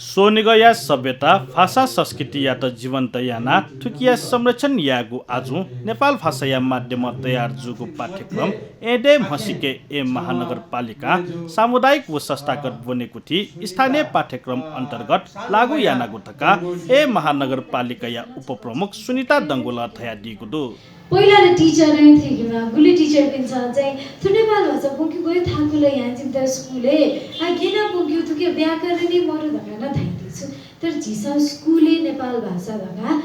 सोनिगया सभ्यता भाषा संस्कृति या त जीवन्त याना थुकिया संरक्षण यागु आजु नेपाल भाषा या माध्यम तयार जुगु पाठ्यक्रम एडे मसिके ए महानगरपालिका सामुदायिक व संस्थागत बनेको थी स्थानीय पाठ्यक्रम अन्तर्गत लागु याना गुथका ए महानगरपालिका या उपप्रमुख सुनिता दङ्गोला थया दिगु दु पहिला त टिचर नै थिएन गुली टिचर पनि छ चाहिँ थु नेपाल भाषा बोकी गयो थाकुले यहाँ चिन्ता स्कुले आ किन बोक्यो थु के व्याकरणै मरु धका न थाइदिछु तर झिसा स्कुले नेपाल भाषा धका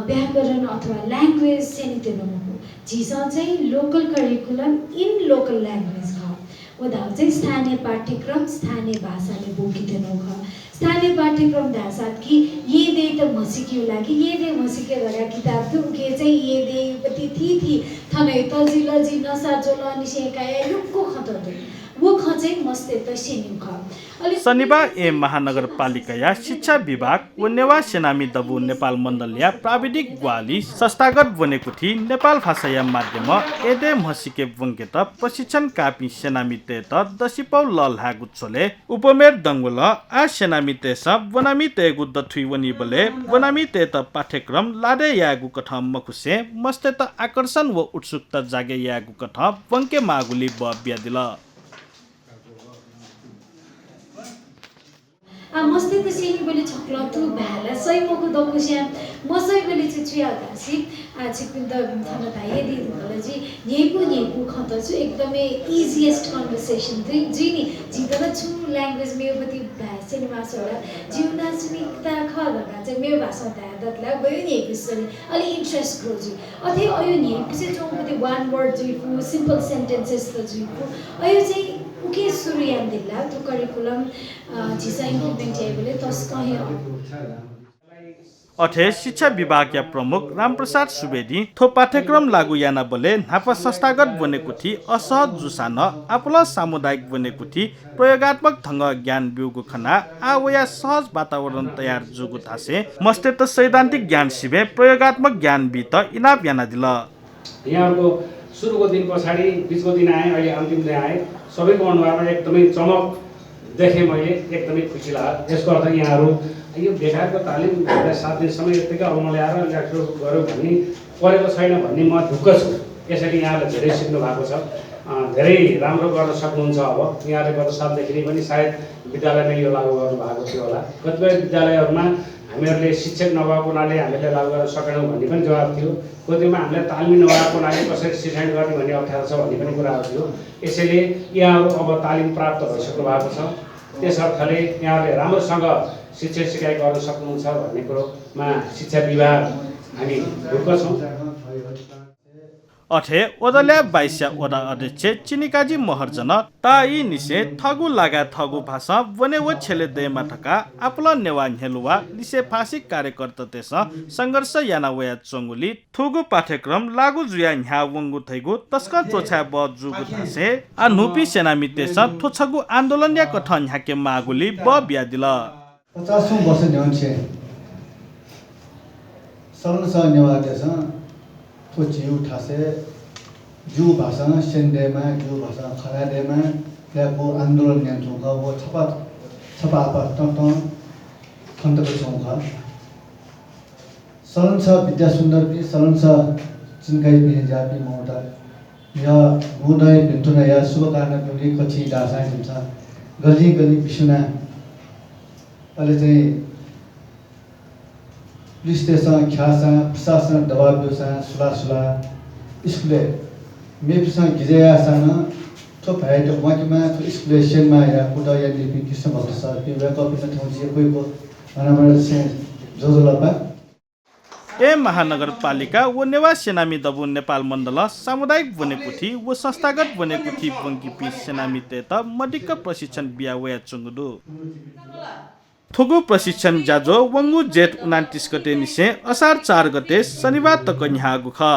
व्याकरण अथवा ल्याङ्ग्वेज सेनिते नमको झिसा चाहिँ local curriculum in local language ख वदा चाहिँ स्थानीय पाठ्यक्रम स्थानीय भाषाले बोकिते नख स्थानीय पाठ्यक्रम धासात कि ये दे त मसिक्यो लागि ये दे मसिके लगा किताब थु के चाहिँ ये दे पति थी थनै त जिल्ला जि नसा जोला निसेका युक्को खततो वो खचै मस्ते त सेन्यु ख शनिबार ए महानगरपालिका या शिक्षा विभाग व नेवा सेनामी दबु नेपाल मण्डल या प्राविधिक ग्वाली संस्थागत बनेको थी नेपाल भाषा या माध्यम एदे मसिके वंकेत प्रशिक्षण कापी सेनामी ते त दसिपौ लल्हा गुच्छोले उपमेर दङ्गोल आ सेनामी ते सब वनामी ते गु दथुइ वनी बले वनामी ते त पाठ्यक्रम लाडे यागु कथ मखुसे मस्ते त आकर्षण व उत्सुकता जागे यागु कथ वंके मागुली ब ब्यादिल आ मस्ते त सेनी बले छक्ला तु भाला सही मको दकुस्या मसै बले चाहिँ छुया दासी आ चाहिँ त थन ताये दि दलजी नेपु खत छु एकदमै इजिएस्ट कन्भर्सेसन चाहिँ जिनी जितन छु ल्याङ्ग्वेज मेयोपति भाषा निवासहरु जीवना स्मिता खलका चाहिँ मेरो भाषा दादतला गयो नेपु सरी अलि इन्ट्रेस्ट ग्रोजु अथे अयो नेपु चाहिँ चौपति वान वर्ड जुइफु सिम्पल सेन्टेन्सेस त जुइफु अयो चाहिँ उके सुरु याम दिला तो करिकुलम झिसा इम्प्लिमेन्ट याबले तस्कहे अथे शिक्षा विभाग या प्रमुख रामप्रसाद सुवेदी थो पाठ्यक्रम लागू याना बले नापा संस्थागत बनेको थी असहज जुसान आपुला सामुदायिक बनेको थी प्रयोगात्मक ढंग ज्ञान बिउगु खना आ वया सहज वातावरण तयार जुगु थासे मस्ते त सैद्धान्तिक ज्ञान सिबे प्रयोगात्मक ज्ञान बि त इनाप याना दिल यहाँको सुरुको दिन पछाडि बीचको दिन आए अहिले अन्तिम दिन आए सबैको अनुहारमा एकदमै चमक देखेँ मैले एकदमै खुसी लाग्यो यसको अर्थ यहाँहरू यो बेकारको तालिम 7 दिनसम्म यत्तिकै अल्म ल्याएर ल्याक्चर गऱ्यो भन्ने परेको छैन भन्ने म ढुक्क छु यसरी यहाँले धेरै सिक्नु भएको छ धेरै राम्रो गर्न सक्नुहुन्छ अब यहाँले गत सालदेखि नै पनि सायद विद्यालयमा यो लागू गर्नु भएको थियो होला कतिपय विद्यालयहरूमा हामीहरूले शिक्षक नभएको हुनाले हामीले लागू गर्न सकेनौँ भन्ने पनि जवाब थियो कतिमा हामीले तालिम नभएको हुनाले कसरी शिक्षण गर्ने भन्ने अप्ठ्यारो छ भन्ने पनि कुराहरू थियो यसैले यहाँहरू अब तालिम प्राप्त भइसक्नु भएको छ त्यस अर्थले यहाँहरूले राम्रोसँग शिक्षा सिकाइ गर्न सक्नुहुन्छ भन्ने कुरोमा शिक्षा विभाग हामी ढुक्क छौँ अठे ओदल्या बाइस्या ओदा अध्यक्ष चिनिकाजी महर्जन ताई निसे थगु लागा थगु भाषा वने व छेले देमा ठका आपुला नेवा हेलुवा निसे फासिक कार्यकर्ता तेस संघर्ष याना वया चंगुली थुगु पाठ्यक्रम लागु जुया ह्या वंगु थैगु तस्का चोछा ब जुगु थासे आ नुपी सेनामी तेस थोछगु आन्दोलन या कठन ह्याके मागुली ब ब्यादिल 50औं वर्ष न्याउछे सरल स नेवा तेस तो जिउ ठासे जु भाषा सेन्डेमा जु भाषा खरादेमा त्याको आन्दोलन न्यान्छौँ वो छपा त खन्तको छौँ सरल छ विद्या सुन्दर पि सरल छ चिनकाई पि जापि मौटा या मुदय बिन्तुना या शुभ कारण पनि कछि दासा हुन्छ गली बिसुना अहिले चाहिँ पुलिस स्टेशन ख्यासा प्रशासन दबाव व्यवसाय सुला स्कुले मेपिसँग गिजेया सान तो भाइ त वाकिमा तो स्कुले सेनमा या कुटा या लिपि कृष्ण भक्त सर पि वे कपि न ठाउँ जे कोइको अनाबर से जोजोलपा ए महानगरपालिका व नेवा सेनामी दबु नेपाल मण्डल सामुदायिक बनेको थी व संस्थागत बनेको थी वंकी पि सेनामी ते त मडिक प्रशिक्षण बिया वया चंगुदु थुगु प्रशिक्षण जाजो वंगु जेठ 29 गते निसे असार 4 गते शनिबार तक न्यागु ख